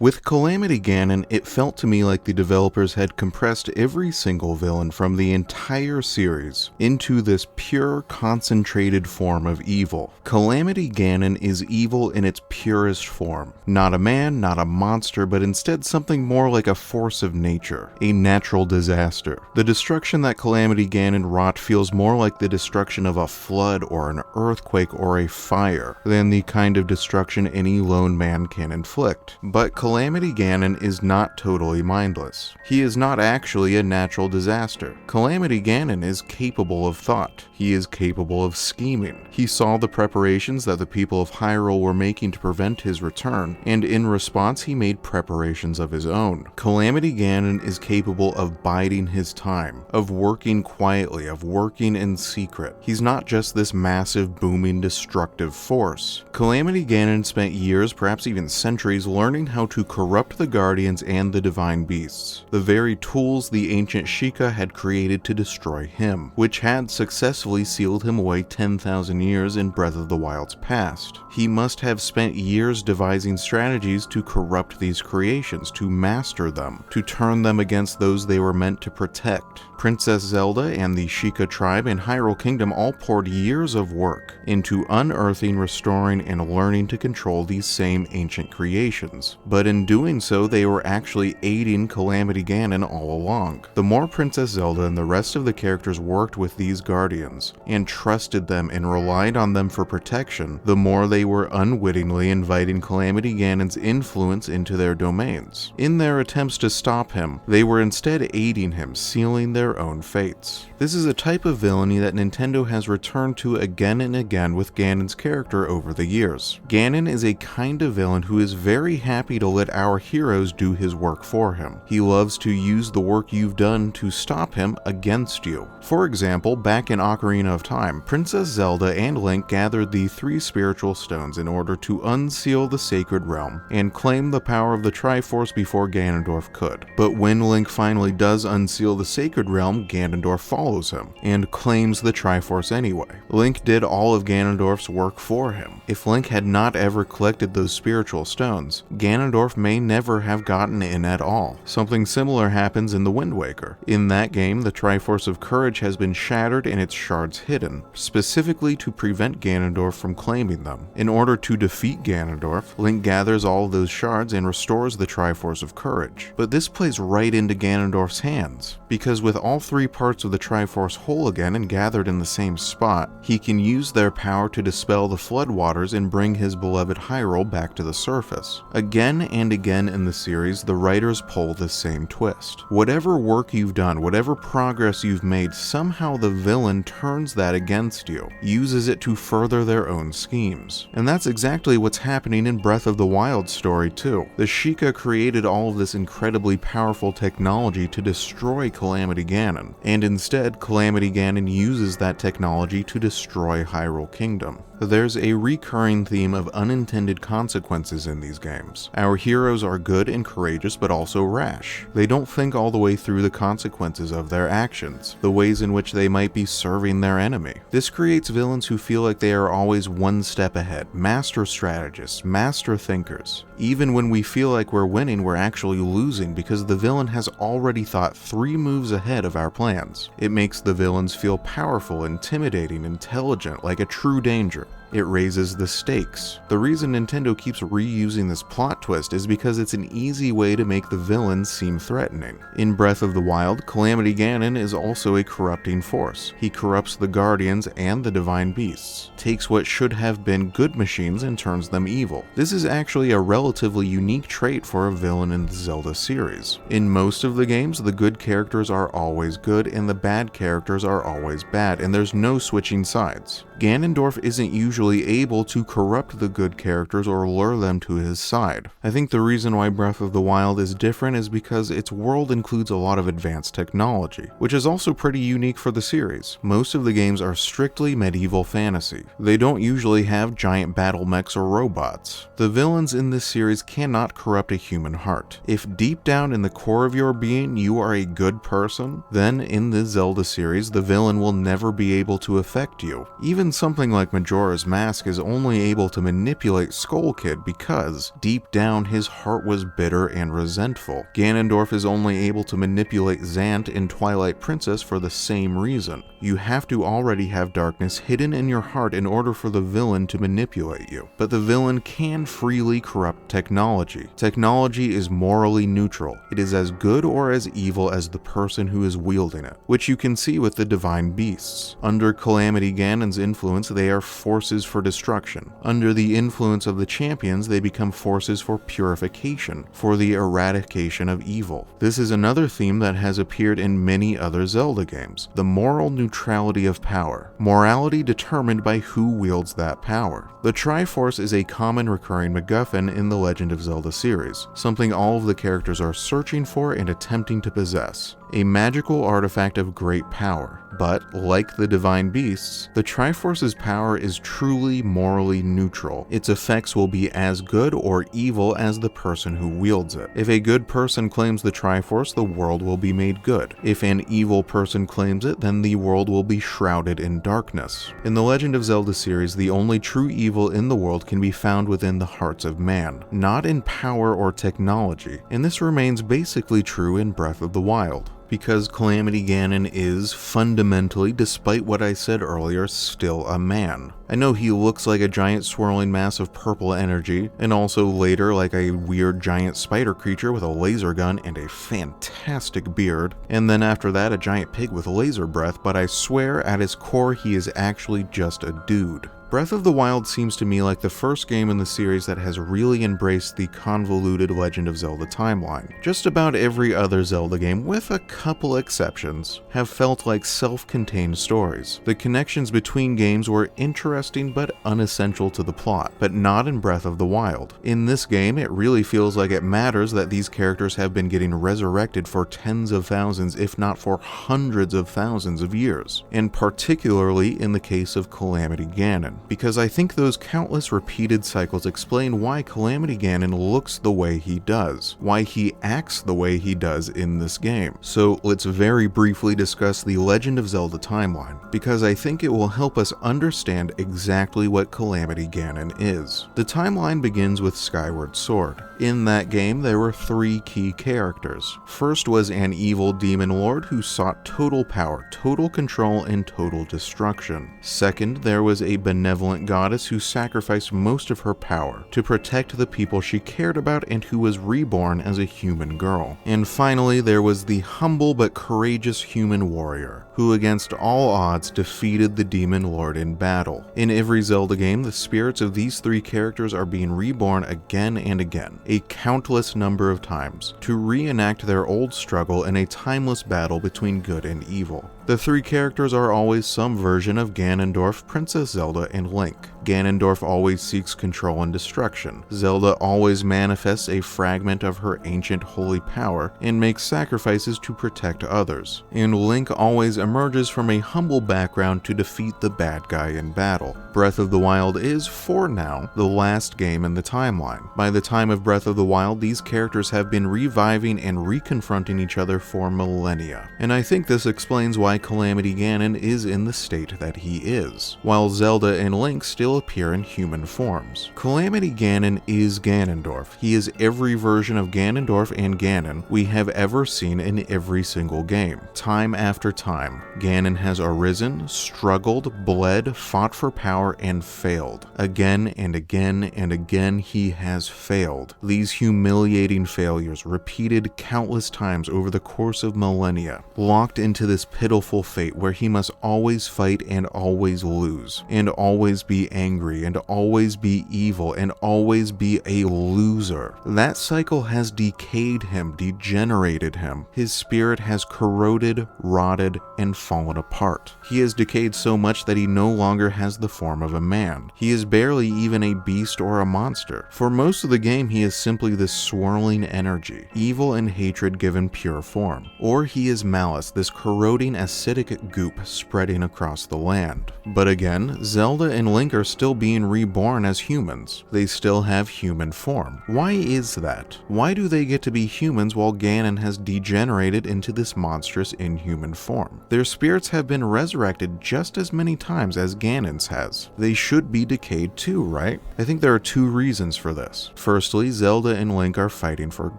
With Calamity Ganon, it felt to me like the developers had compressed every single villain from the entire series into this pure, concentrated form of evil. Calamity Ganon is evil in its purest form. Not a man, not a monster, but instead something more like a force of nature, a natural disaster. The destruction that Calamity Ganon wrought feels more like the destruction of a flood or an earthquake or a fire than the kind of destruction any lone man can inflict. But Calamity Ganon is not totally mindless. He is not actually a natural disaster. Calamity Ganon is capable of thought. He is capable of scheming. He saw the preparations that the people of Hyrule were making to prevent his return, and in response he made preparations of his own. Calamity Ganon is capable of biding his time, of working quietly, of working in secret. He's not just this massive, booming, destructive force. Calamity Ganon spent years, perhaps even centuries, learning how to corrupt the Guardians and the Divine Beasts, the very tools the ancient Sheikah had created to destroy him, which had successfully sealed him away 10,000 years in Breath of the Wild's past. He must have spent years devising strategies to corrupt these creations, to master them, to turn them against those they were meant to protect. Princess Zelda and the Sheikah tribe in Hyrule Kingdom all poured years of work into unearthing, restoring, and learning to control these same ancient creations. But in doing so, they were actually aiding Calamity Ganon all along. The more Princess Zelda and the rest of the characters worked with these guardians, and trusted them and relied on them for protection, the more they were unwittingly inviting Calamity Ganon's influence into their domains. In their attempts to stop him, they were instead aiding him, sealing their own fates. This is a type of villainy that Nintendo has returned to again and again with Ganon's character over the years. Ganon is a kind of villain who is very happy to let our heroes do his work for him. He loves to use the work you've done to stop him against you. For example, back in Ocarina of Time, Princess Zelda and Link gathered the 3 spiritual stones in order to unseal the Sacred Realm and claim the power of the Triforce before Ganondorf could. But when Link finally does unseal the Sacred Realm, Ganondorf follows him and claims the Triforce anyway. Link did all of Ganondorf's work for him. If Link had not ever collected those spiritual stones, Ganondorf may never have gotten in at all. Something similar happens in The Wind Waker. In that game, the Triforce of Courage has been shattered and its shards hidden, specifically to prevent Ganondorf from claiming them. In order to defeat Ganondorf, Link gathers all of those shards and restores the Triforce of Courage. But this plays right into Ganondorf's hands, because with all 3 parts of the Triforce whole again and gathered in the same spot, he can use their power to dispel the floodwaters and bring his beloved Hyrule back to the surface. Again and again in the series, the writers pull this same twist. Whatever work you've done, whatever progress you've made, somehow the villain turns that against you, uses it to further their own schemes. And that's exactly what's happening in Breath of the Wild story too. The Sheikah created all of this incredibly powerful technology to destroy Calamity Ganon, and instead Calamity Ganon uses that technology to destroy Hyrule Kingdom. There's a recurring theme of unintended consequences in these games. Our heroes are good and courageous, but also rash. They don't think all the way through the consequences of their actions, the ways in which they might be serving their enemy. This creates villains who feel like they are always one step ahead, master strategists, master thinkers. Even when we feel like we're winning, we're actually losing because the villain has already thought 3 moves ahead of our plans. It makes the villains feel powerful, intimidating, intelligent, like a true danger. It raises the stakes. The reason Nintendo keeps reusing this plot twist is because it's an easy way to make the villains seem threatening. In Breath of the Wild, Calamity Ganon is also a corrupting force. He corrupts the Guardians and the Divine Beasts, takes what should have been good machines and turns them evil. This is actually a relatively unique trait for a villain in the Zelda series. In most of the games, the good characters are always good and the bad characters are always bad, and there's no switching sides. Ganondorf isn't usually able to corrupt the good characters or lure them to his side. I think the reason why Breath of the Wild is different is because its world includes a lot of advanced technology, which is also pretty unique for the series. Most of the games are strictly medieval fantasy. They don't usually have giant battle mechs or robots. The villains in this series cannot corrupt a human heart. If deep down in the core of your being you are a good person, then in the Zelda series the villain will never be able to affect you. Even something like Majora's mask is only able to manipulate Skull Kid because, deep down, his heart was bitter and resentful. Ganondorf is only able to manipulate Zant in Twilight Princess for the same reason. You have to already have darkness hidden in your heart in order for the villain to manipulate you. But the villain can freely corrupt technology. Technology is morally neutral. It is as good or as evil as the person who is wielding it, which you can see with the divine beasts. Under Calamity Ganon's influence, they are forces for destruction. Under the influence of the champions, they become forces for purification, for the eradication of evil. This is another theme that has appeared in many other Zelda games, the moral neutrality of power. Morality determined by who wields that power. The Triforce is a common recurring MacGuffin in the Legend of Zelda series, something all of the characters are searching for and attempting to possess. A magical artifact of great power. But, like the divine beasts, the Triforce's power is truly morally neutral. Its effects will be as good or evil as the person who wields it. If a good person claims the Triforce, the world will be made good. If an evil person claims it, then the world will be shrouded in darkness. In the Legend of Zelda series, the only true evil in the world can be found within the hearts of man, not in power or technology, and this remains basically true in Breath of the Wild. Because Calamity Ganon is, fundamentally, despite what I said earlier, still a man. I know he looks like a giant swirling mass of purple energy, and also later like a weird giant spider creature with a laser gun and a fantastic beard, and then after that a giant pig with laser breath, but I swear at his core he is actually just a dude. Breath of the Wild seems to me like the first game in the series that has really embraced the convoluted Legend of Zelda timeline. Just about every other Zelda game, with a couple exceptions, have felt like self-contained stories. The connections between games were interesting but unessential to the plot, but not in Breath of the Wild. In this game, it really feels like it matters that these characters have been getting resurrected for tens of thousands, if not for hundreds of thousands of years, and particularly in the case of Calamity Ganon. Because I think those countless repeated cycles explain why Calamity Ganon looks the way he does, why he acts the way he does in this game. So let's very briefly discuss the Legend of Zelda timeline, because I think it will help us understand exactly what Calamity Ganon is. The timeline begins with Skyward Sword. In that game, there were three key characters. First was an evil demon lord who sought total power, total control, and total destruction. Second, there was a benevolent goddess who sacrificed most of her power to protect the people she cared about and who was reborn as a human girl. And finally, there was the humble but courageous human warrior, who against all odds defeated the demon lord in battle. In every Zelda game, the spirits of these three characters are being reborn again and again, a countless number of times, to reenact their old struggle in a timeless battle between good and evil. The three characters are always some version of Ganondorf, Princess Zelda, and Link. Ganondorf always seeks control and destruction. Zelda always manifests a fragment of her ancient holy power and makes sacrifices to protect others. And Link always emerges from a humble background to defeat the bad guy in battle. Breath of the Wild is, for now, the last game in the timeline. By the time of Breath of the Wild, these characters have been reviving and reconfronting each other for millennia. And I think this explains why Calamity Ganon is in the state that he is, while Zelda and Link still appear in human forms. Calamity Ganon is Ganondorf. He is every version of Ganondorf and Ganon we have ever seen in every single game. Time after time, Ganon has arisen, struggled, bled, fought for power, and failed. Again and again and again he has failed. These humiliating failures, repeated countless times over the course of millennia, locked into this pitiful fate where he must always fight and always lose, and always be angry, and always be evil, and always be a loser. That cycle has decayed him, degenerated him. His spirit has corroded, rotted, and fallen apart. He has decayed so much that he no longer has the form of a man. He is barely even a beast or a monster. For most of the game, he is simply this swirling energy, evil and hatred given pure form. Or he is malice, this corroding acidic goop spreading across the land. But again, Zelda and Link are still being reborn as humans. They still have human form. Why is that? Why do they get to be humans while Ganon has degenerated into this monstrous inhuman form? Their spirits have been resurrected just as many times as Ganon's has. They should be decayed too, right? I think there are two reasons for this. Firstly, Zelda and Link are fighting for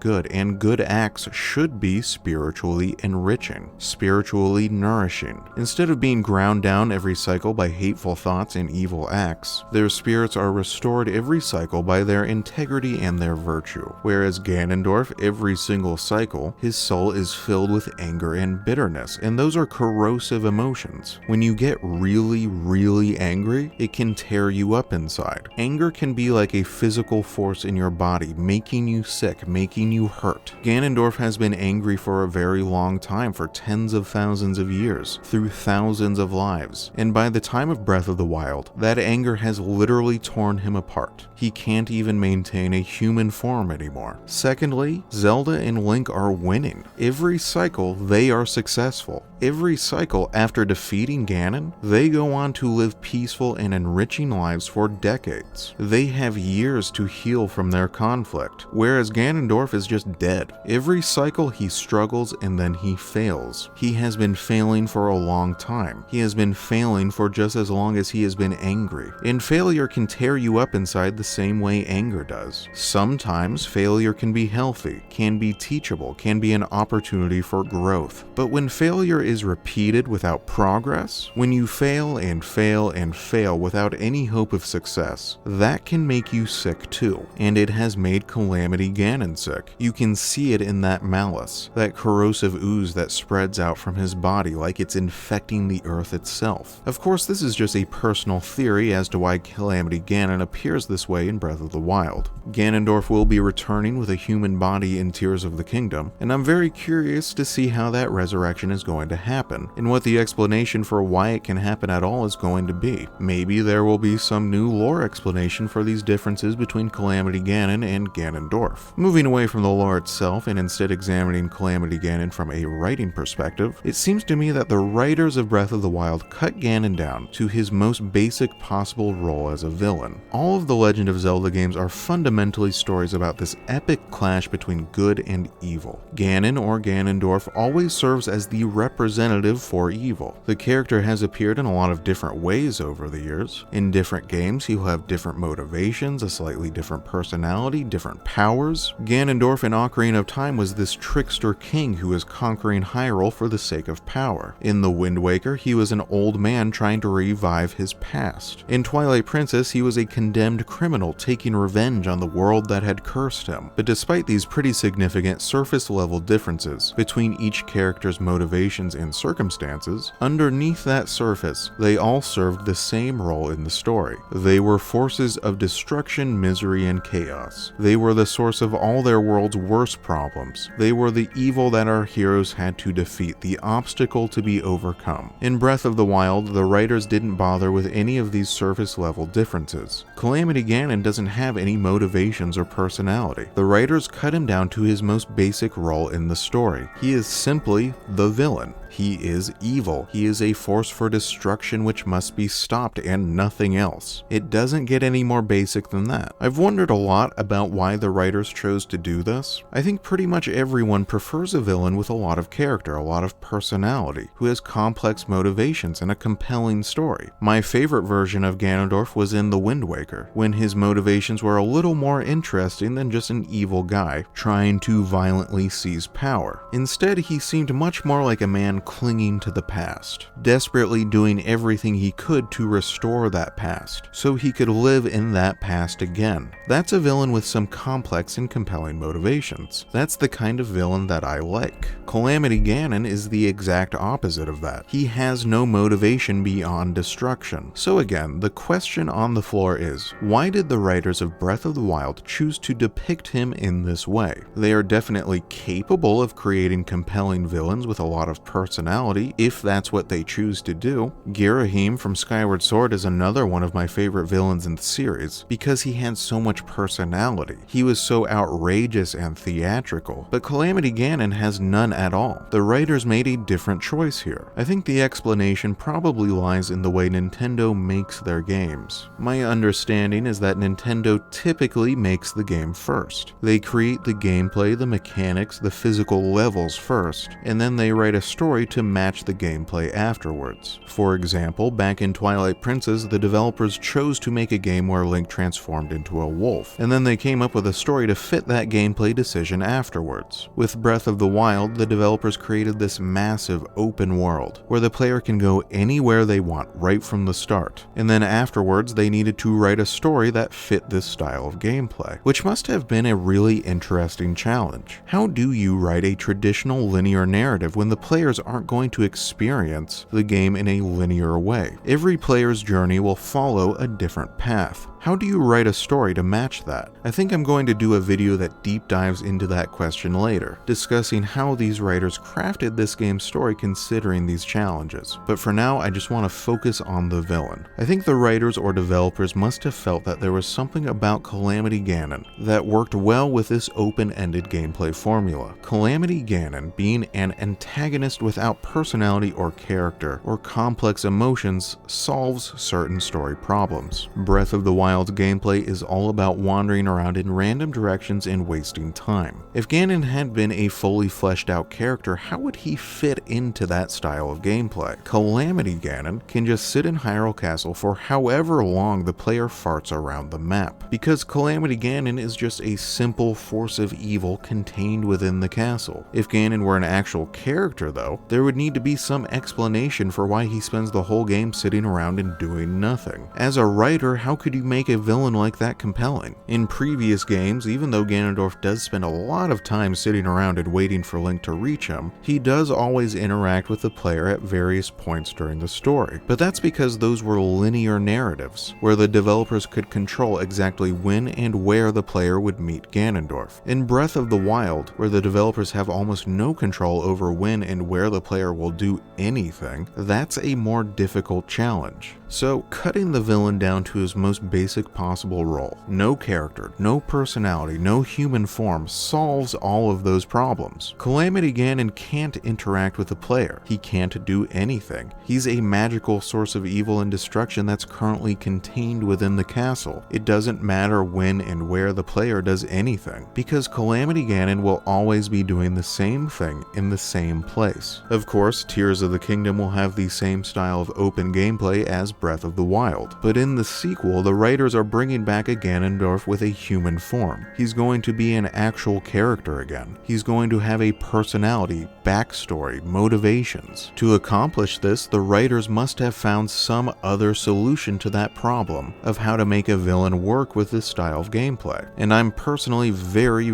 good, and good acts should be spiritually enriching, spiritually nourishing. Instead of being ground down every cycle by hateful thoughts and evil acts, their spirits are restored every cycle by their integrity and their virtue. Whereas Ganondorf, every single cycle, his soul is filled with anger and bitterness, and those are corrosive emotions. When you get really angry, it can tear you up inside. Anger can be like a physical force in your body, making you sick, making you hurt. Ganondorf has been angry for a very long time, for tens of thousands of years, through thousands of lives, and by the time of Breath of the Wild, that anger has literally torn him apart. He can't even maintain a human form anymore. Secondly, Zelda and Link are winning. Every cycle, they are successful. Every cycle, after defeating Ganon, they go on to live peaceful and enriching lives for decades. They have years to heal from their conflict, whereas Ganondorf is just dead. Every cycle he struggles and then he fails. He has been failing for a long time. He has been failing for just as long as he has been angry. And failure can tear you up inside the same way anger does. Sometimes failure can be healthy, can be teachable, can be an opportunity for growth. But when failure is repeated without progress, when you fail and fail and fail without any hope of success, that can make you sick too. And it has made Calamity Ganon sick. You can see it in that malice, that corrosive ooze that spreads out from his body like it's infecting the earth itself. Of course, this is just a personal theory as to why Calamity Ganon appears this way in Breath of the Wild. Ganondorf will be returning with a human body in Tears of the Kingdom, and I'm very curious to see how that resurrection is going to happen, and what the explanation for why it can happen at all is going to be. Maybe there will be some new lore explanation for these differences between Calamity Ganon and Ganondorf. Moving away from the lore itself and instead examining Calamity Ganon from a writing perspective, it seems to me that the writers of Breath of the Wild cut Ganon down to his most basic possible role as a villain. All of the Legend of Zelda games are fundamentally stories about this epic clash between good and evil. Ganon, or Ganondorf, always serves as the representative for evil. The character has appeared in a lot of different ways over the years. In different games, he will have different motivations, a slightly different personality, different powers. Ganondorf in Ocarina of Time was this trickster king who was conquering Hyrule for the sake of power. In The Wind Waker, he was an old man trying to revive his past. In Twilight Princess, he was a condemned criminal taking revenge on the world that had cursed him. But despite these pretty significant surface-level differences between each character's motivations and circumstances, underneath that surface, they all served the same role in the story. They were forces of destruction, misery, and chaos. They were the source of all their world's worst problems. They were the evil that our heroes had to defeat, the obstacle to be overcome. In Breath of the Wild, the writers didn't bother with any of these surface-level differences. Calamity Ganon doesn't have any motivations or personality. The writers cut him down to his most basic role in the story. He is simply the villain. He is evil. He is a force for destruction which must be stopped and nothing else. It doesn't get any more basic than that. I've wondered a lot about why the writers chose to do this. I think pretty much everyone prefers a villain with a lot of character, a lot of personality, who has complex motivations and a compelling story. My favorite version of Ganondorf was in The Wind Waker, when his motivations were a little more interesting than just an evil guy trying to violently seize power. Instead, he seemed much more like a man clinging to the past, desperately doing everything he could to restore that past, so he could live in that past again. That's a villain with some complex and compelling motivations. That's the kind of villain that I like. Calamity Ganon is the exact opposite of that. He has no motivation beyond destruction. So again, the question on the floor is, why did the writers of Breath of the Wild choose to depict him in this way? They are definitely capable of creating compelling villains with a lot of personality personality, if that's what they choose to do. Girahim from Skyward Sword is another one of my favorite villains in the series, because he had so much personality. He was so outrageous and theatrical, but Calamity Ganon has none at all. The writers made a different choice here. I think the explanation probably lies in the way Nintendo makes their games. My understanding is that Nintendo typically makes the game first. They create the gameplay, the mechanics, the physical levels first, and then they write a story to match the gameplay afterwards. For example, back in Twilight Princess, the developers chose to make a game where Link transformed into a wolf, and then they came up with a story to fit that gameplay decision afterwards. With Breath of the Wild, the developers created this massive open world, where the player can go anywhere they want right from the start, and then afterwards they needed to write a story that fit this style of gameplay, which must have been a really interesting challenge. How do you write a traditional linear narrative when the players aren't going to experience the game in a linear way? Every player's journey will follow a different path. How do you write a story to match that? I think I'm going to do a video that deep dives into that question later, discussing how these writers crafted this game's story considering these challenges. But for now, I just want to focus on the villain. I think the writers or developers must have felt that there was something about Calamity Ganon that worked well with this open-ended gameplay formula. Calamity Ganon, being an antagonist without personality or character or complex emotions, solves certain story problems. Breath of the Wild's gameplay is all about wandering around in random directions and wasting time. If Ganon had been a fully fleshed out character, how would he fit into that style of gameplay? Calamity Ganon can just sit in Hyrule Castle for however long the player farts around the map, because Calamity Ganon is just a simple force of evil contained within the castle. If Ganon were an actual character though, there would need to be some explanation for why he spends the whole game sitting around and doing nothing. As a writer, how could you make a villain like that compelling? In previous games, even though Ganondorf does spend a lot of time sitting around and waiting for Link to reach him, he does always interact with the player at various points during the story. But that's because those were linear narratives, where the developers could control exactly when and where the player would meet Ganondorf. In Breath of the Wild, where the developers have almost no control over when and where the player will do anything, that's a more difficult challenge. So, cutting the villain down to his most basic possible role, no character, no personality, no human form, solves all of those problems. Calamity Ganon can't interact with the player. He can't do anything. He's a magical source of evil and destruction that's currently contained within the castle. It doesn't matter when and where the player does anything, because Calamity Ganon will always be doing the same thing in the same place. Of course, Tears of the Kingdom will have the same style of open gameplay as Breath of the Wild, but in the sequel, the writers are bringing back a Ganondorf with a human form. He's going to be an actual character again. He's going to have a personality, backstory, motivations. To accomplish this, the writers must have found some other solution to that problem of how to make a villain work with this style of gameplay. And I'm personally very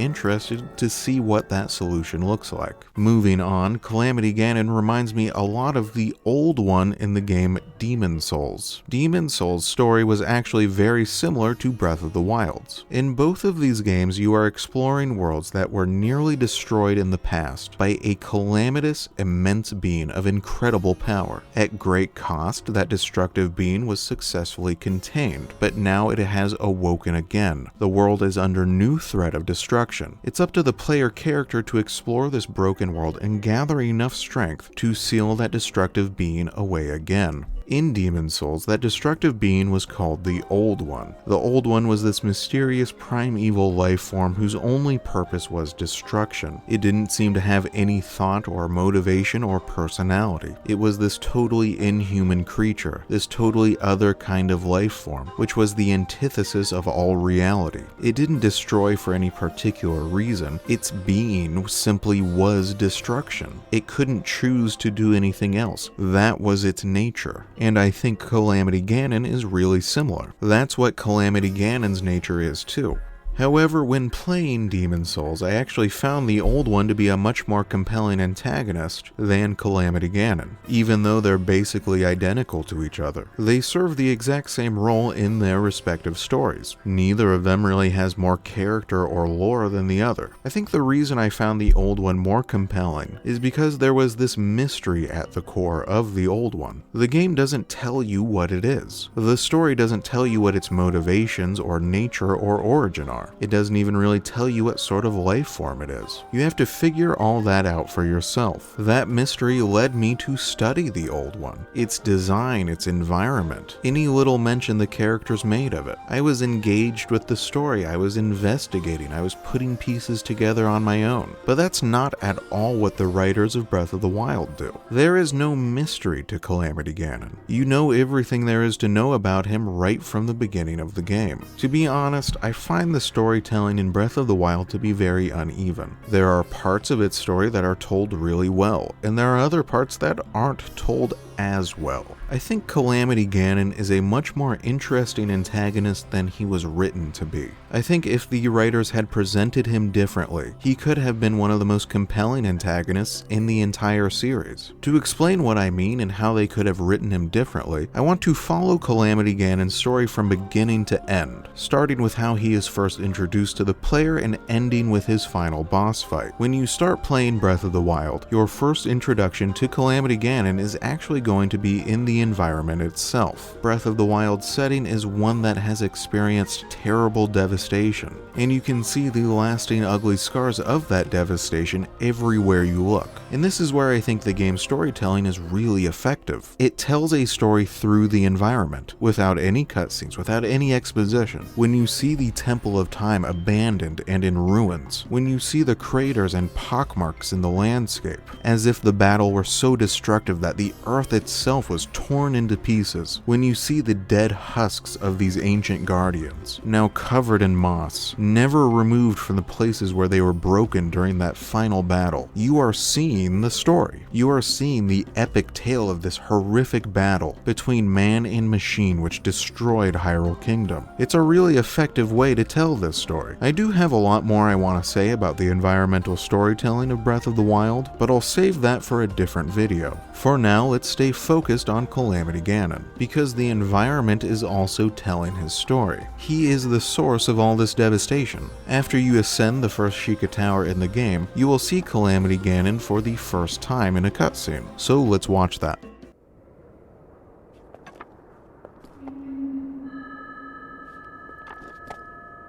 interested to see what that solution looks like. Moving on, Calamity Ganon reminds me a lot of the old one in the game Demon's Souls. Demon's Souls' story was actually very similar to Breath of the Wild's. In both of these games, you are exploring worlds that were nearly destroyed in the past by a calamitous, immense being of incredible power. At great cost, that destructive being was successfully contained, but now it has awoken again. The world is under new threat of destruction. It's up to the player character to explore this broken world and gather enough strength to seal that destructive being away again. In Demon's Souls, that destructive being was called the Old One. The Old One was this mysterious primeval life form whose only purpose was destruction. It didn't seem to have any thought or motivation or personality. It was this totally inhuman creature, this totally other kind of life form, which was the antithesis of all reality. It didn't destroy for any particular reason. Its being simply was destruction. It couldn't choose to do anything else. That was its nature. And I think Calamity Ganon is really similar. That's what Calamity Ganon's nature is too. However, when playing Demon's Souls, I actually found the old one to be a much more compelling antagonist than Calamity Ganon, even though they're basically identical to each other. They serve the exact same role in their respective stories. Neither of them really has more character or lore than the other. I think the reason I found the old one more compelling is because there was this mystery at the core of the old one. The game doesn't tell you what it is. The story doesn't tell you what its motivations or nature or origin are. It doesn't even really tell you what sort of life form it is. You have to figure all that out for yourself. That mystery led me to study the old one, its design, its environment, any little mention the characters made of it. I was engaged with the story, I was investigating, I was putting pieces together on my own. But that's not at all what the writers of Breath of the Wild do. There is no mystery to Calamity Ganon. You know everything there is to know about him right from the beginning of the game. To be honest, I find the storytelling in Breath of the Wild to be very uneven. There are parts of its story that are told really well, and there are other parts that aren't told as well. I think Calamity Ganon is a much more interesting antagonist than he was written to be. I think if the writers had presented him differently, he could have been one of the most compelling antagonists in the entire series. To explain what I mean and how they could have written him differently, I want to follow Calamity Ganon's story from beginning to end, starting with how he is first introduced to the player and ending with his final boss fight. When you start playing Breath of the Wild, your first introduction to Calamity Ganon is actually going to be in the environment itself. Breath of the Wild's setting is one that has experienced terrible devastation, and you can see the lasting ugly scars of that devastation everywhere you look. And this is where I think the game's storytelling is really effective. It tells a story through the environment, without any cutscenes, without any exposition. When you see the Temple of Time abandoned and in ruins, when you see the craters and pockmarks in the landscape, as if the battle were so destructive that the earth itself was torn into pieces, when you see the dead husks of these ancient guardians, now covered in moss, never removed from the places where they were broken during that final battle, you are seeing the story. You are seeing the epic tale of this horrific battle between man and machine which destroyed Hyrule Kingdom. It's a really effective way to tell this story. I do have a lot more I want to say about the environmental storytelling of Breath of the Wild, but I'll save that for a different video. For now, let's stay focused on Calamity Ganon, because the environment is also telling his story. He is the source of all this devastation. After you ascend the first Sheikah Tower in the game, you will see Calamity Ganon for the first time in a cutscene, so let's watch that.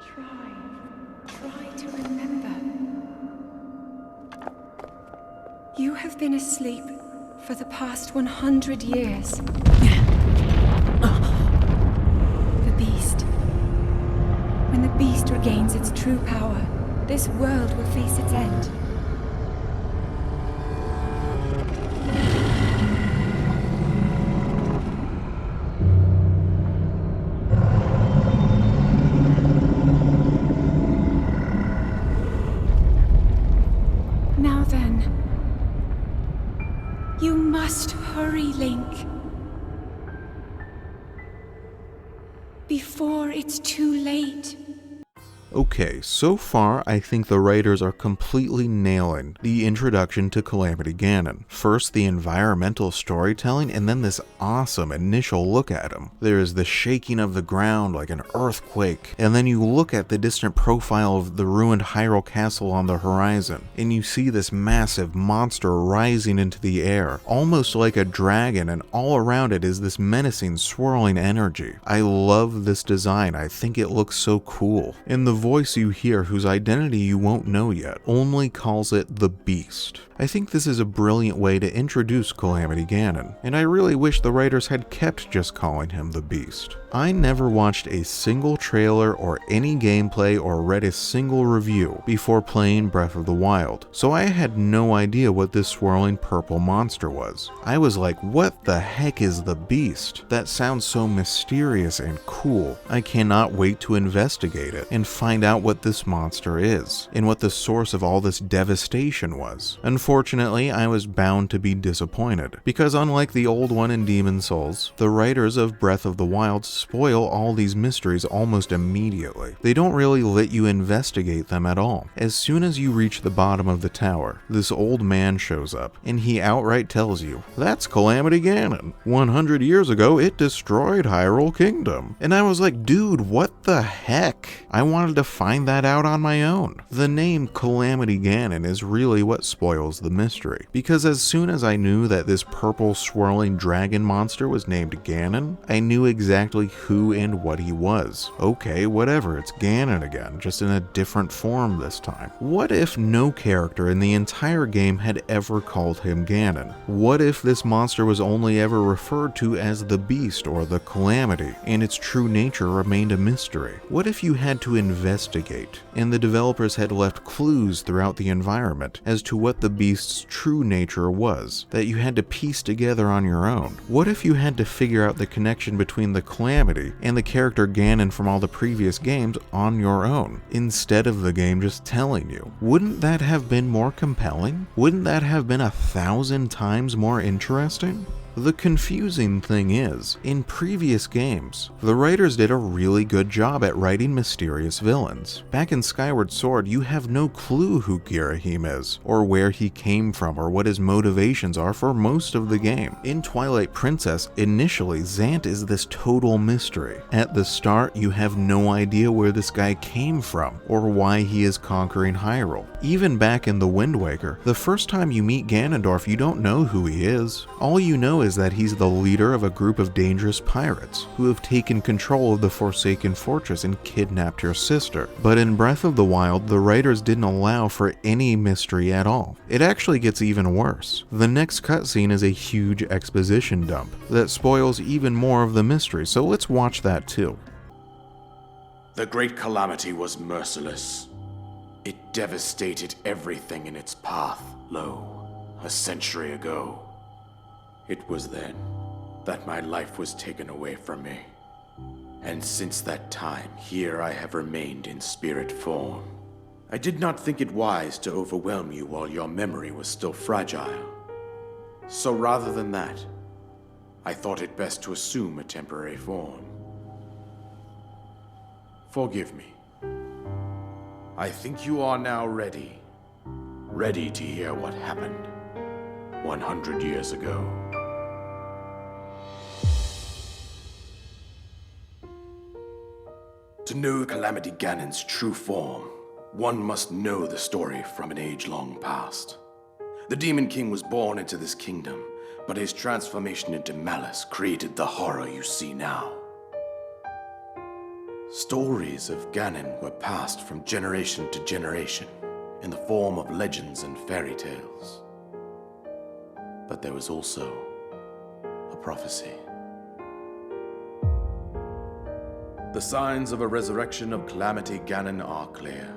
Try to remember. You have been asleep for the past 100 years. The beast. When the beast regains its true power, this world will face its end. Now then, you must hurry, Link. Before it's too late. Okay, so far I think the writers are completely nailing the introduction to Calamity Ganon. First the environmental storytelling, and then this awesome initial look at him. There is the shaking of the ground like an earthquake, and then you look at the distant profile of the ruined Hyrule Castle on the horizon, and you see this massive monster rising into the air, almost like a dragon, and all around it is this menacing, swirling energy. I love this design. I think it looks so cool. And the voice you hear, whose identity you won't know yet, only calls it the Beast. I think this is a brilliant way to introduce Calamity Ganon, and I really wish the writers had kept just calling him the Beast. I never watched a single trailer or any gameplay or read a single review before playing Breath of the Wild, so I had no idea what this swirling purple monster was. I was like, what the heck is the Beast? That sounds so mysterious and cool. I cannot wait to investigate it and find out what this monster is, and what the source of all this devastation was. Unfortunately, Unfortunately, I was bound to be disappointed, because unlike the old one in Demon's Souls, the writers of Breath of the Wild spoil all these mysteries almost immediately. They don't really let you investigate them at all. As soon as you reach the bottom of the tower, this old man shows up, and he outright tells you, "That's Calamity Ganon. 100 years ago, it destroyed Hyrule Kingdom." And I was like, dude, what the heck? I wanted to find that out on my own. The name Calamity Ganon is really what spoils the mystery, because as soon as I knew that this purple swirling dragon monster was named Ganon, I knew exactly who and what he was. Okay, whatever, it's Ganon again, just in a different form this time. What if no character in the entire game had ever called him Ganon? What if this monster was only ever referred to as the Beast or the Calamity, and its true nature remained a mystery? What if you had to investigate, and the developers had left clues throughout the environment as to what the Beast's true nature was, that you had to piece together on your own? What if you had to figure out the connection between the Calamity and the character Ganon from all the previous games on your own, instead of the game just telling you? Wouldn't that have been more compelling? Wouldn't that have been 1,000 times more interesting? The confusing thing is, in previous games, the writers did a really good job at writing mysterious villains. Back in Skyward Sword, you have no clue who Girahim is, or where he came from, or what his motivations are for most of the game. In Twilight Princess, initially, Zant is this total mystery. At the start, you have no idea where this guy came from, or why he is conquering Hyrule. Even back in The Wind Waker, the first time you meet Ganondorf, you don't know who he is. All you know is that he's the leader of a group of dangerous pirates who have taken control of the Forsaken Fortress and kidnapped your sister. But in Breath of the Wild, the writers didn't allow for any mystery at all. It actually gets even worse. The next cutscene is a huge exposition dump that spoils even more of the mystery, so let's watch that too. The Great Calamity was merciless. It devastated everything in its path. Lo, a century ago. It was then that my life was taken away from me. And since that time, here I have remained in spirit form. I did not think it wise to overwhelm you while your memory was still fragile. So rather than that, I thought it best to assume a temporary form. Forgive me. I think you are now ready. Ready to hear what happened 100 years ago. To know Calamity Ganon's true form, one must know the story from an age-long past. The Demon King was born into this kingdom, but his transformation into malice created the horror you see now. Stories of Ganon were passed from generation to generation in the form of legends and fairy tales. But there was also a prophecy. The signs of a resurrection of Calamity Ganon are clear,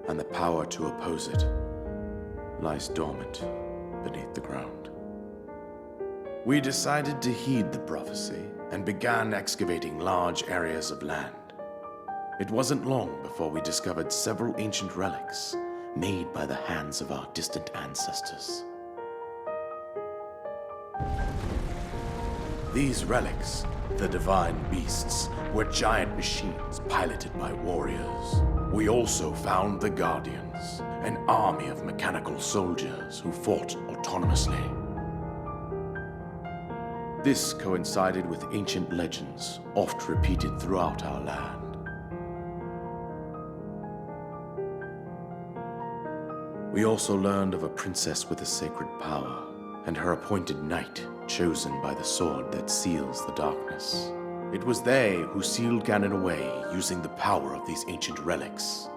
and the power to oppose it lies dormant beneath the ground. We decided to heed the prophecy and began excavating large areas of land. It wasn't long before we discovered several ancient relics made by the hands of our distant ancestors. These relics, the divine beasts, were giant machines piloted by warriors. We also found the Guardians, an army of mechanical soldiers who fought autonomously. This coincided with ancient legends, oft repeated throughout our land. We also learned of a princess with a sacred power, and her appointed knight, chosen by the sword that seals the darkness. It was they who sealed Ganon away using the power of these ancient relics.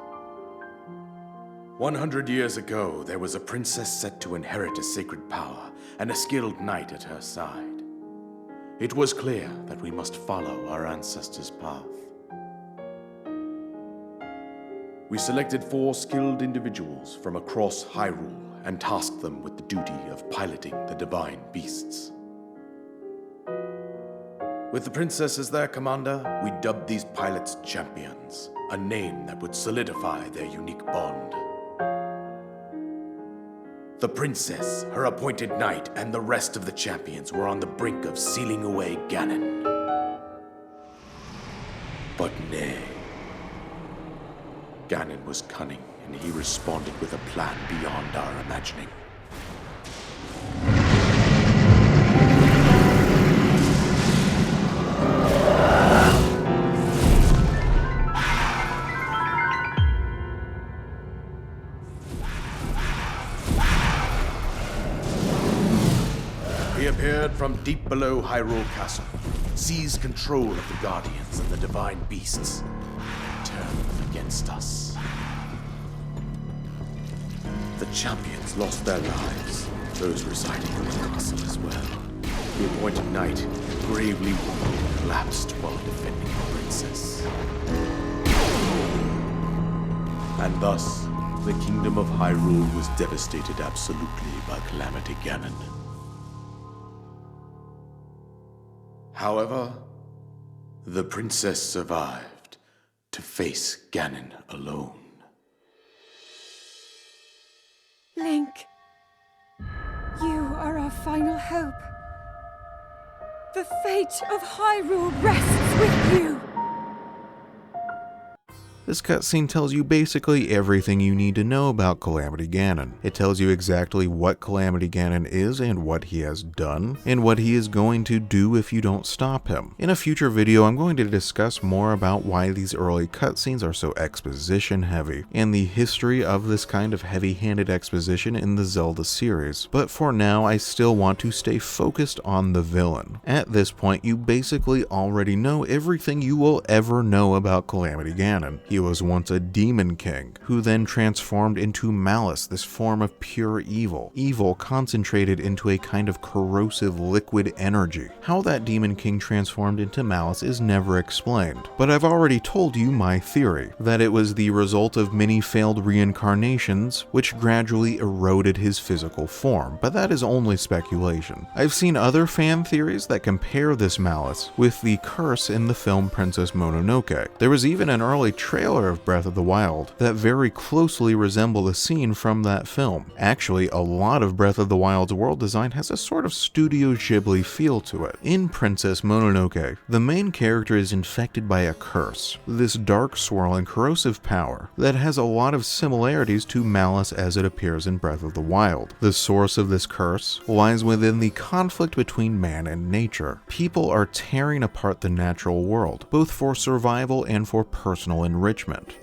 100 years ago, there was a princess set to inherit a sacred power and a skilled knight at her side. It was clear that we must follow our ancestors' path. We selected 4 skilled individuals from across Hyrule and tasked them with the duty of piloting the divine beasts. With the princess as their commander, we dubbed these pilots champions, a name that would solidify their unique bond. The princess, her appointed knight, and the rest of the champions were on the brink of sealing away Ganon. But nay. Ganon was cunning, and he responded with a plan beyond our imagining. He appeared from deep below Hyrule Castle, seized control of the Guardians and the Divine Beasts, and turned them against us. The champions lost their lives, those residing in the castle as well. The appointed knight, gravely wounded, collapsed while defending the princess. And thus, the kingdom of Hyrule was devastated absolutely by Calamity Ganon. However, the princess survived to face Ganon alone. Link, you are our final hope. The fate of Hyrule rests with you. This cutscene tells you basically everything you need to know about Calamity Ganon. It tells you exactly what Calamity Ganon is and what he has done, and what he is going to do if you don't stop him. In a future video, I'm going to discuss more about why these early cutscenes are so exposition heavy, and the history of this kind of heavy-handed exposition in the Zelda series. But for now, I still want to stay focused on the villain. At this point, you basically already know everything you will ever know about Calamity Ganon. He was once a demon king, who then transformed into malice, this form of pure evil. Evil concentrated into a kind of corrosive liquid energy. How that demon king transformed into malice is never explained, but I've already told you my theory, that it was the result of many failed reincarnations, which gradually eroded his physical form, but that is only speculation. I've seen other fan theories that compare this malice with the curse in the film Princess Mononoke. There was even an early trailer of Breath of the Wild that very closely resembled a scene from that film. Actually, a lot of Breath of the Wild's world design has a sort of Studio Ghibli feel to it. In Princess Mononoke, the main character is infected by a curse, this dark swirling corrosive power that has a lot of similarities to malice as it appears in Breath of the Wild. The source of this curse lies within the conflict between man and nature. People are tearing apart the natural world, both for survival and for personal enrichment.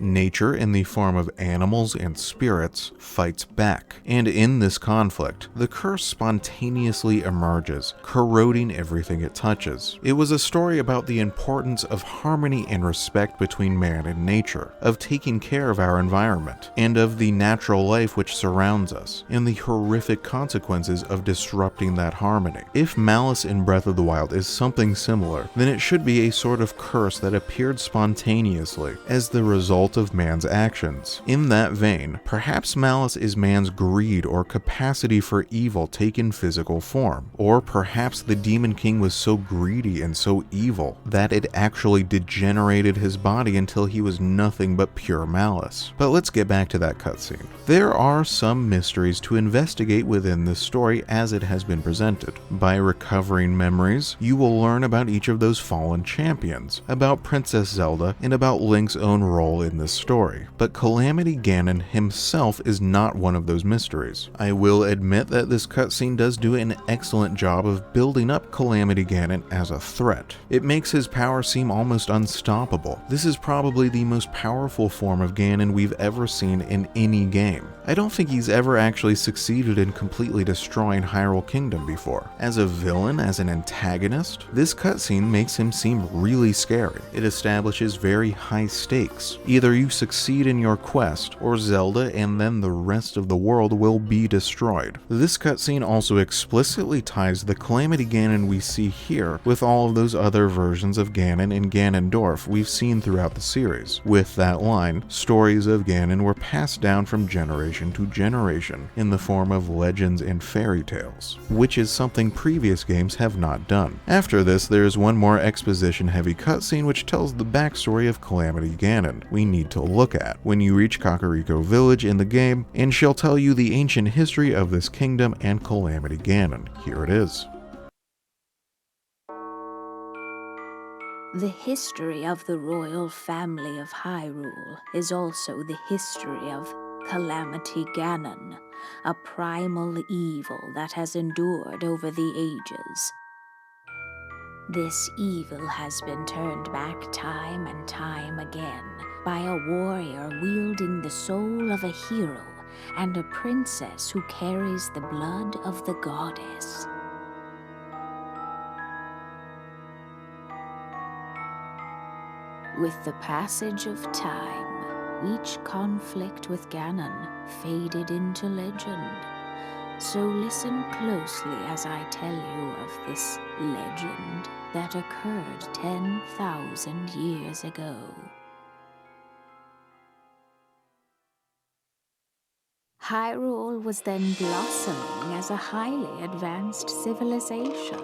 Nature, in the form of animals and spirits, fights back, and in this conflict, the curse spontaneously emerges, corroding everything it touches. It was a story about the importance of harmony and respect between man and nature, of taking care of our environment, and of the natural life which surrounds us, and the horrific consequences of disrupting that harmony. If malice in Breath of the Wild is something similar, then it should be a sort of curse that appeared spontaneously, as the result of man's actions. In that vein, perhaps malice is man's greed or capacity for evil taken physical form. Or perhaps the Demon King was so greedy and so evil that it actually degenerated his body until he was nothing but pure malice. But let's get back to that cutscene. There are some mysteries to investigate within this story as it has been presented. By recovering memories, you will learn about each of those fallen champions, about Princess Zelda, and about Link's own role in this story. But Calamity Ganon himself is not one of those mysteries. I will admit that this cutscene does do an excellent job of building up Calamity Ganon as a threat. It makes his power seem almost unstoppable. This is probably the most powerful form of Ganon we've ever seen in any game. I don't think he's ever actually succeeded in completely destroying Hyrule Kingdom before. As a villain, as an antagonist, this cutscene makes him seem really scary. It establishes very high stakes. Either you succeed in your quest, or Zelda and then the rest of the world will be destroyed. This cutscene also explicitly ties the Calamity Ganon we see here with all of those other versions of Ganon and Ganondorf we've seen throughout the series. With that line, stories of Ganon were passed down from generation to generation in the form of legends and fairy tales, which is something previous games have not done. After this, there is one more exposition-heavy cutscene which tells the backstory of Calamity Ganon. Ganon we need to look at when you reach Kakariko Village in the game, and she'll tell you the ancient history of this kingdom and Calamity Ganon. Here it is. The history of the royal family of Hyrule is also the history of Calamity Ganon, a primal evil that has endured over the ages. This evil has been turned back time and time again by a warrior wielding the soul of a hero and a princess who carries the blood of the goddess. With the passage of time, each conflict with Ganon faded into legend. So listen closely as I tell you of this legend that occurred 10,000 years ago. Hyrule was then blossoming as a highly advanced civilization.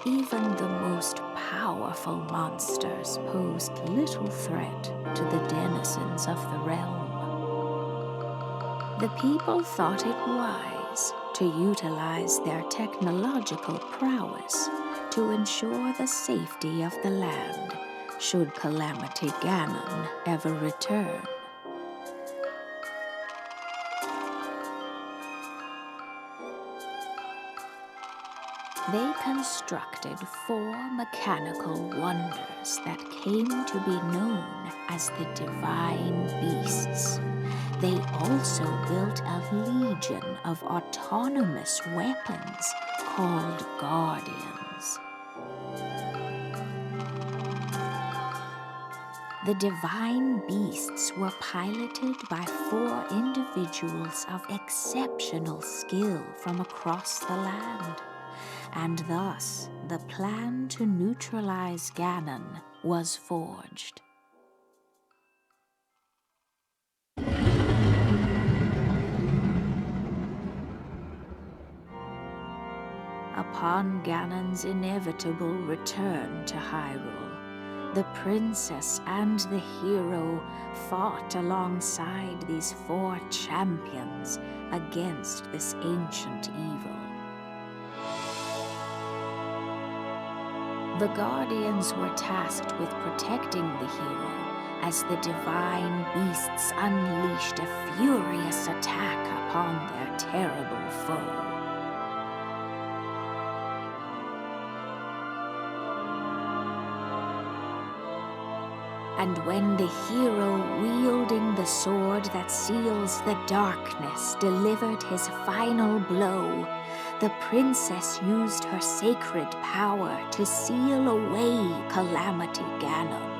Even the most powerful monsters posed little threat to the denizens of the realm. The people thought it wise to utilize their technological prowess to ensure the safety of the land should Calamity Ganon ever return. They constructed 4 mechanical wonders that came to be known as the Divine Beasts. They also built a legion of autonomous weapons called Guardians. The Divine Beasts were piloted by 4 individuals of exceptional skill from across the land. And thus, the plan to neutralize Ganon was forged. Upon Ganon's inevitable return to Hyrule, the princess and the hero fought alongside these 4 champions against this ancient evil. The Guardians were tasked with protecting the hero as the Divine Beasts unleashed a furious attack upon their terrible foe. And when the hero wielding the sword that seals the darkness delivered his final blow, the princess used her sacred power to seal away Calamity Ganon.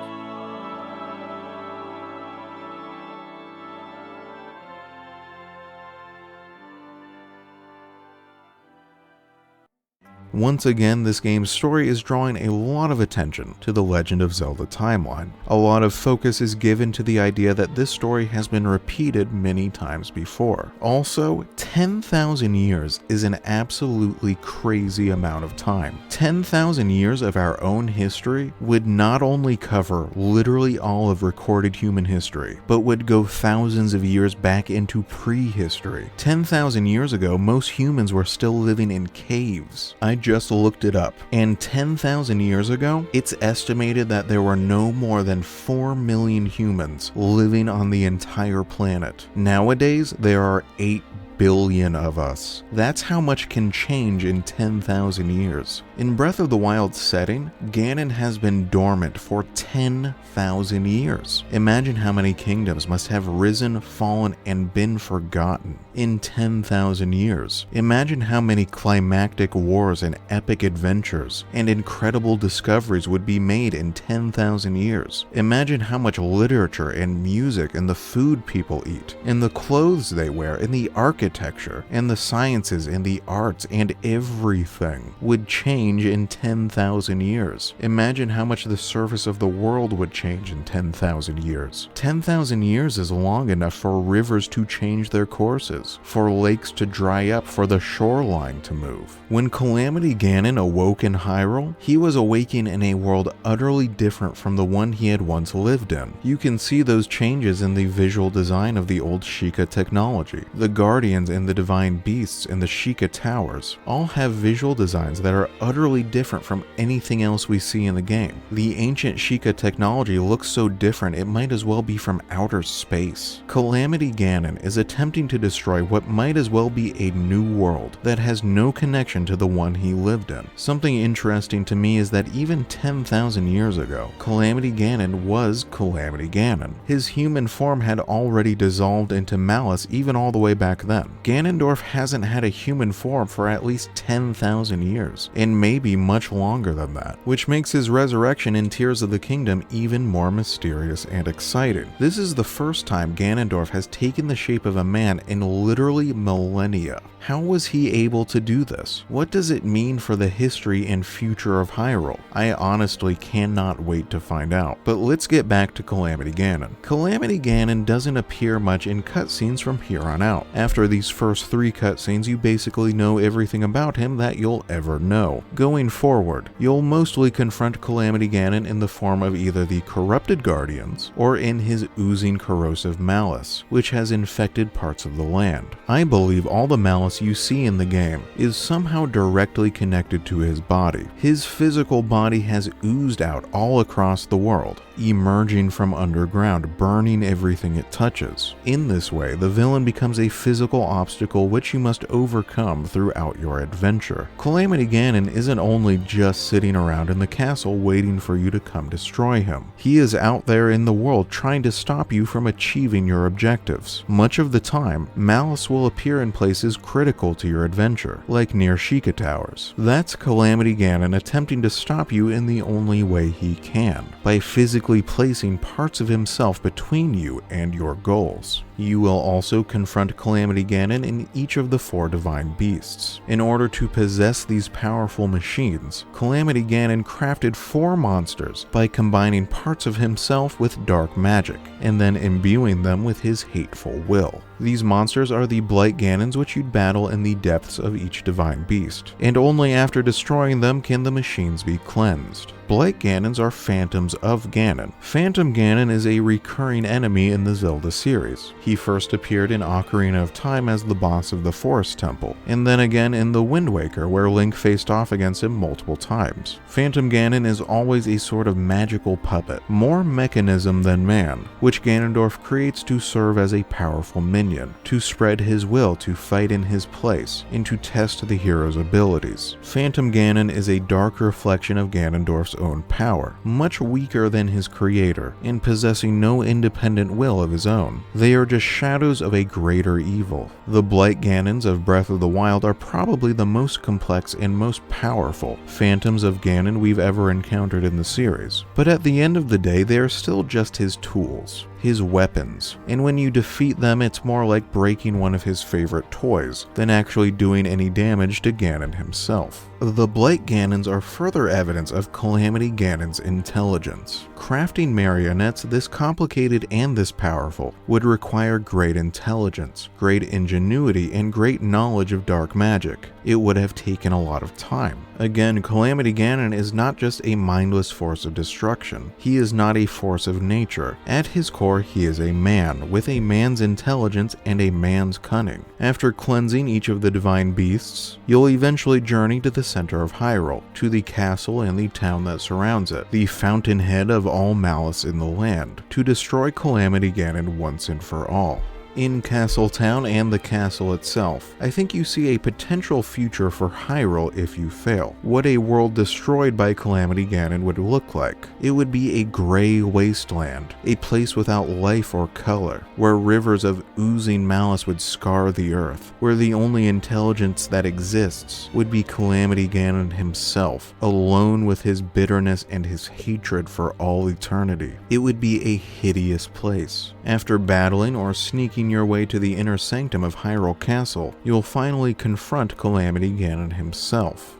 Once again, this game's story is drawing a lot of attention to the Legend of Zelda timeline. A lot of focus is given to the idea that this story has been repeated many times before. Also, 10,000 years is an absolutely crazy amount of time. 10,000 years of our own history would not only cover literally all of recorded human history, but would go thousands of years back into prehistory. 10,000 years ago, most humans were still living in caves. I just looked it up, and 10,000 years ago, it's estimated that there were no more than 4 million humans living on the entire planet. Nowadays, there are 8 billion of us. That's how much can change in 10,000 years. In Breath of the Wild setting, Ganon has been dormant for 10,000 years. Imagine how many kingdoms must have risen, fallen, and been forgotten in 10,000 years. Imagine how many climactic wars and epic adventures and incredible discoveries would be made in 10,000 years. Imagine how much literature and music and the food people eat, and the clothes they wear, and the architecture, and the sciences and the arts and everything would change change in 10,000 years. Imagine how much the surface of the world would change in 10,000 years. 10,000 years is long enough for rivers to change their courses, for lakes to dry up, for the shoreline to move. When Calamity Ganon awoke in Hyrule, he was awaking in a world utterly different from the one he had once lived in. You can see those changes in the visual design of the old Sheikah technology. The Guardians and the Divine Beasts in the Sheikah Towers all have visual designs that are utterly different from anything else we see in the game. The ancient Sheikah technology looks so different it might as well be from outer space. Calamity Ganon is attempting to destroy what might as well be a new world that has no connection to the one he lived in. Something interesting to me is that even 10,000 years ago, Calamity Ganon was Calamity Ganon. His human form had already dissolved into malice even all the way back then. Ganondorf hasn't had a human form for at least 10,000 years, and maybe much longer than that, which makes his resurrection in Tears of the Kingdom even more mysterious and exciting. This is the first time Ganondorf has taken the shape of a man in literally millennia. How was he able to do this? What does it mean for the history and future of Hyrule? I honestly cannot wait to find out. But let's get back to Calamity Ganon. Calamity Ganon doesn't appear much in cutscenes from here on out. After these first 3 cutscenes, you basically know everything about him that you'll ever know. Going forward, you'll mostly confront Calamity Ganon in the form of either the corrupted Guardians or in his oozing corrosive malice, which has infected parts of the land. I believe all the malice you see in the game is somehow directly connected to his body. His physical body has oozed out all across the world, emerging from underground, burning everything it touches. In this way, the villain becomes a physical obstacle which you must overcome throughout your adventure. Calamity Ganon isn't only just sitting around in the castle waiting for you to come destroy him. He is out there in the world trying to stop you from achieving your objectives. Much of the time, malice will appear in places critical to your adventure, like near Sheikah Towers. That's Calamity Ganon attempting to stop you in the only way he can, by physically placing parts of himself between you and your goals. You will also confront Calamity Ganon in each of the 4 Divine Beasts. In order to possess these powerful machines, Calamity Ganon crafted 4 monsters by combining parts of himself with dark magic, and then imbuing them with his hateful will. These monsters are the Blight Ganons which you'd battle in the depths of each Divine Beast, and only after destroying them can the machines be cleansed. Blight Ganons are phantoms of Ganon. Phantom Ganon is a recurring enemy in the Zelda series. He first appeared in Ocarina of Time as the boss of the Forest Temple, and then again in the Wind Waker where Link faced off against him multiple times. Phantom Ganon is always a sort of magical puppet, more mechanism than man, which Ganondorf creates to serve as a powerful minion, to spread his will, to fight in his place, and to test the hero's abilities. Phantom Ganon is a dark reflection of Ganondorf's own power, much weaker than his creator, and possessing no independent will of his own. They are just shadows of a greater evil. The Blight Ganons of Breath of the Wild are probably the most complex and most powerful phantoms of Ganon we've ever encountered in the series, but at the end of the day they are still just his tools, his weapons, and when you defeat them it's more like breaking one of his favorite toys than actually doing any damage to Ganon himself. The Blight Ganons are further evidence of Calamity Ganon's intelligence. Crafting marionettes this complicated and this powerful would require great intelligence, great ingenuity, and great knowledge of dark magic. It would have taken a lot of time. Again, Calamity Ganon is not just a mindless force of destruction. He is not a force of nature. At his core, he is a man, with a man's intelligence and a man's cunning. After cleansing each of the Divine Beasts, you'll eventually journey to the center of Hyrule, to the castle and the town that surrounds it, the fountainhead of all malice in the land, to destroy Calamity Ganon once and for all. In Castle Town and the castle itself, I think you see a potential future for Hyrule if you fail. What a world destroyed by Calamity Ganon would look like. It would be a gray wasteland, a place without life or color, where rivers of oozing malice would scar the earth, where the only intelligence that exists would be Calamity Ganon himself, alone with his bitterness and his hatred for all eternity. It would be a hideous place. After battling or sneaking your way to the inner sanctum of Hyrule Castle, you'll finally confront Calamity Ganon himself.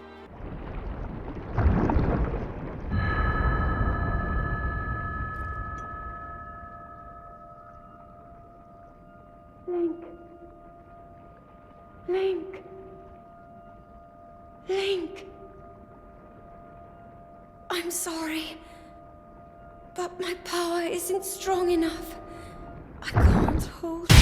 Link. Link. I'm sorry, but my power isn't strong enough. I can't hold it.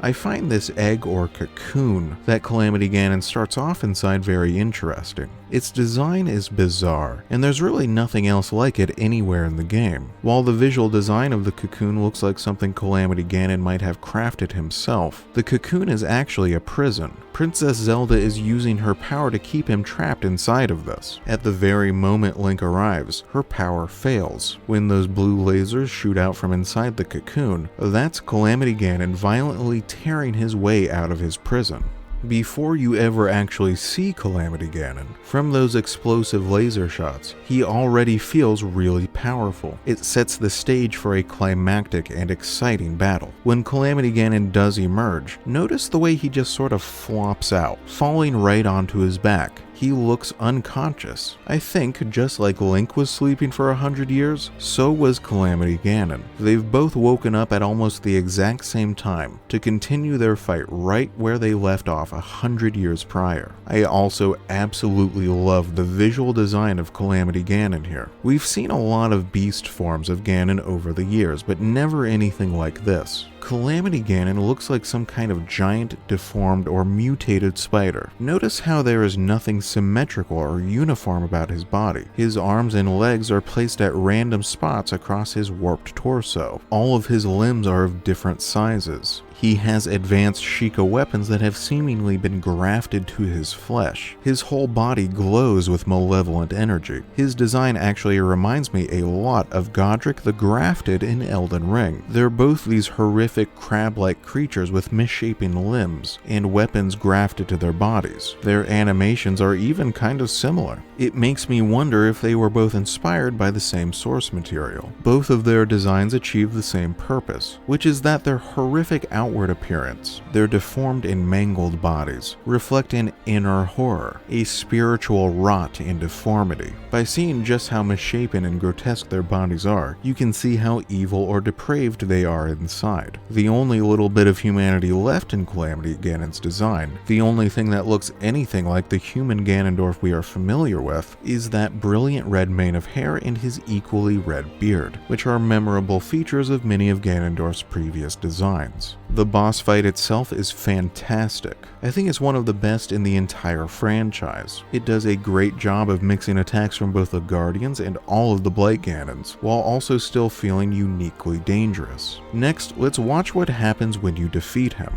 I find this egg or cocoon that Calamity Ganon starts off inside very interesting. Its design is bizarre, and there's really nothing else like it anywhere in the game. While the visual design of the cocoon looks like something Calamity Ganon might have crafted himself, the cocoon is actually a prison. Princess Zelda is using her power to keep him trapped inside of this. At the very moment Link arrives, her power fails. When those blue lasers shoot out from inside the cocoon, that's Calamity Ganon violently tearing his way out of his prison. Before you ever actually see Calamity Ganon, from those explosive laser shots, he already feels really powerful. It sets the stage for a climactic and exciting battle. When Calamity Ganon does emerge, notice the way he just sort of flops out, falling right onto his back. He looks unconscious. I think, just like Link was sleeping for 100 years, so was Calamity Ganon. They've both woken up at almost the exact same time to continue their fight right where they left off 100 years prior. I also absolutely love the visual design of Calamity Ganon here. We've seen a lot of beast forms of Ganon over the years, but never anything like this. Calamity Ganon looks like some kind of giant, deformed, or mutated spider. Notice how there is nothing symmetrical or uniform about his body. His arms and legs are placed at random spots across his warped torso. All of his limbs are of different sizes. He has advanced Sheikah weapons that have seemingly been grafted to his flesh. His whole body glows with malevolent energy. His design actually reminds me a lot of Godric the Grafted in Elden Ring. They're both these horrific crab-like creatures with misshapen limbs and weapons grafted to their bodies. Their animations are even kind of similar. It makes me wonder if they were both inspired by the same source material. Both of their designs achieve the same purpose, which is that their horrific outward appearance, their deformed and mangled bodies, reflect an inner horror, a spiritual rot and deformity. By seeing just how misshapen and grotesque their bodies are, you can see how evil or depraved they are inside. The only little bit of humanity left in Calamity Ganon's design, the only thing that looks anything like the human Ganondorf we are familiar with, is that brilliant red mane of hair and his equally red beard, which are memorable features of many of Ganondorf's previous designs. The boss fight itself is fantastic. I think it's one of the best in the entire franchise. It does a great job of mixing attacks from both the Guardians and all of the Blight Ganons, while also still feeling uniquely dangerous. Next, let's watch what happens when you defeat him.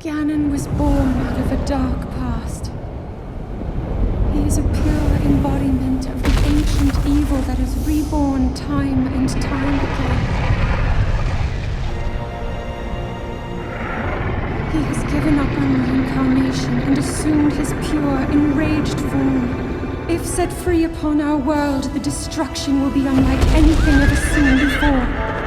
Ganon was born out of a dark past. He is a pure embodiment of the ancient evil that is reborn time and time again. He has given up on reincarnation and assumed his pure, enraged form. If set free upon our world, the destruction will be unlike anything ever seen before.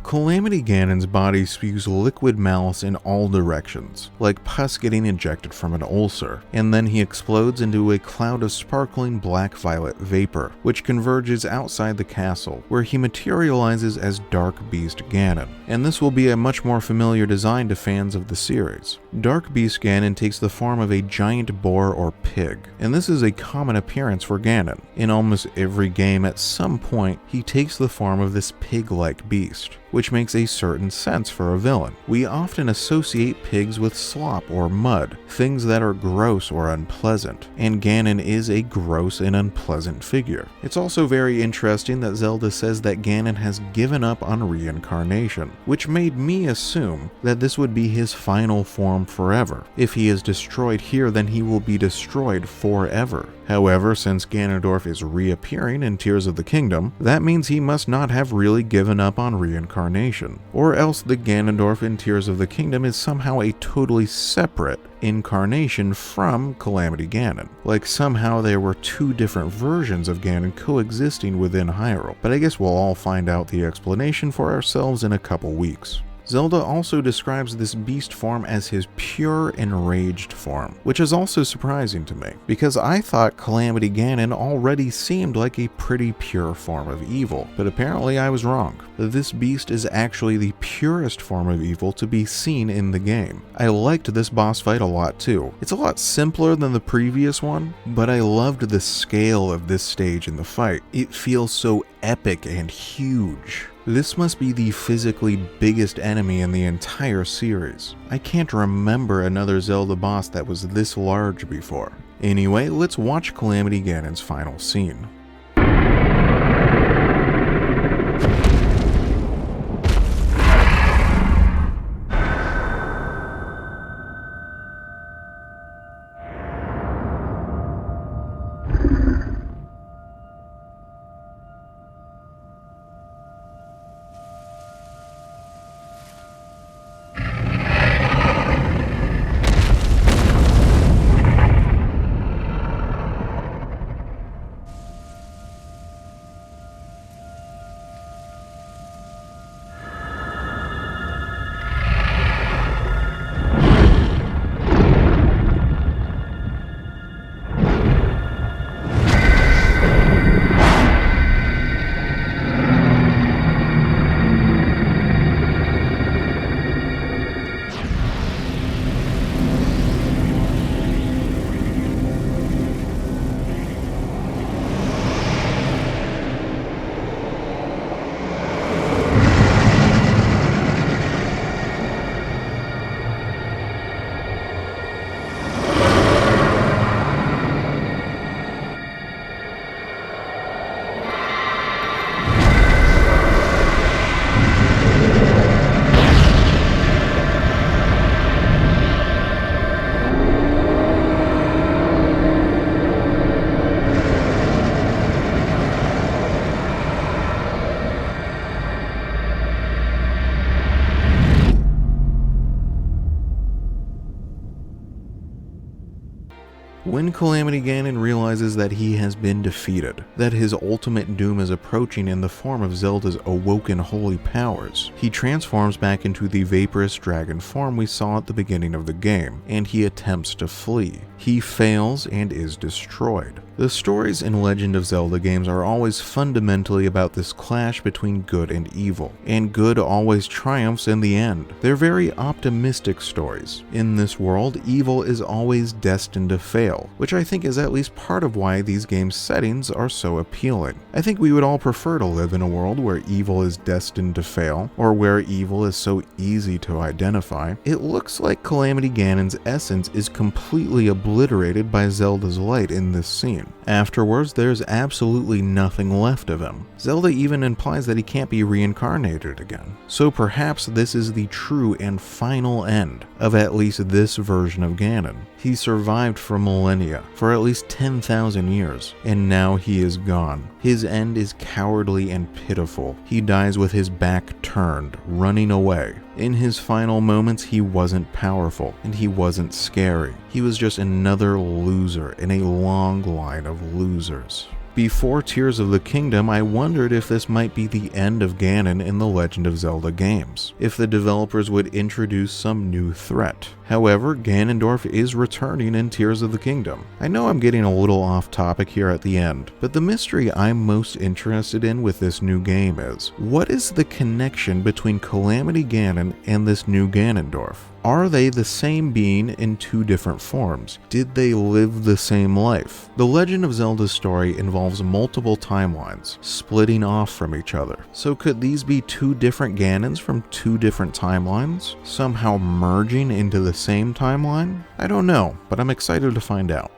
Calamity Ganon's body spews liquid malice in all directions, like pus getting injected from an ulcer, and then he explodes into a cloud of sparkling black-violet vapor, which converges outside the castle, where he materializes as Dark Beast Ganon, and this will be a much more familiar design to fans of the series. Dark Beast Ganon takes the form of a giant boar or pig, and this is a common appearance for Ganon. In almost every game at some point, he takes the form of this pig-like beast, which makes a certain sense for a villain. We often associate pigs with slop or mud, things that are gross or unpleasant, and Ganon is a gross and unpleasant figure. It's also very interesting that Zelda says that Ganon has given up on reincarnation, which made me assume that this would be his final form forever. If he is destroyed here, then he will be destroyed forever. However, since Ganondorf is reappearing in Tears of the Kingdom, that means he must not have really given up on reincarnation, or else the Ganondorf in Tears of the Kingdom is somehow a totally separate incarnation from Calamity Ganon. Like somehow there were two different versions of Ganon coexisting within Hyrule, but I guess we'll all find out the explanation for ourselves in a couple weeks. Zelda also describes this beast form as his pure enraged form, which is also surprising to me, because I thought Calamity Ganon already seemed like a pretty pure form of evil, but apparently I was wrong. This beast is actually the purest form of evil to be seen in the game. I liked this boss fight a lot too. It's a lot simpler than the previous one, but I loved the scale of this stage in the fight. It feels so epic and huge. This must be the physically biggest enemy in the entire series. I can't remember another Zelda boss that was this large before. Anyway, let's watch Calamity Ganon's final scene. When Calamity Ganon realizes that he has been defeated, that his ultimate doom is approaching in the form of Zelda's awoken holy powers, he transforms back into the vaporous dragon form we saw at the beginning of the game, and he attempts to flee. He fails and is destroyed. The stories in Legend of Zelda games are always fundamentally about this clash between good and evil, and good always triumphs in the end. They're very optimistic stories. In this world, evil is always destined to fail, which I think is at least part of why these games' settings are so appealing. I think we would all prefer to live in a world where evil is destined to fail, or where evil is so easy to identify. It looks like Calamity Ganon's essence is completely obliterated by Zelda's light in this scene. Afterwards, there's absolutely nothing left of him. Zelda even implies that he can't be reincarnated again. So perhaps this is the true and final end of at least this version of Ganon. He survived for millennia, for at least 10,000 years, and now he is gone. His end is cowardly and pitiful. He dies with his back turned, running away. In his final moments, he wasn't powerful, and he wasn't scary. He was just another loser in a long line of losers. Before Tears of the Kingdom, I wondered if this might be the end of Ganon in the Legend of Zelda games, if the developers would introduce some new threat. However, Ganondorf is returning in Tears of the Kingdom. I know I'm getting a little off topic here at the end, but the mystery I'm most interested in with this new game is, what is the connection between Calamity Ganon and this new Ganondorf? Are they the same being in two different forms? Did they live the same life? The Legend of Zelda's story involves multiple timelines, splitting off from each other. So could these be two different Ganons from two different timelines, somehow merging into the same timeline? I don't know, but I'm excited to find out.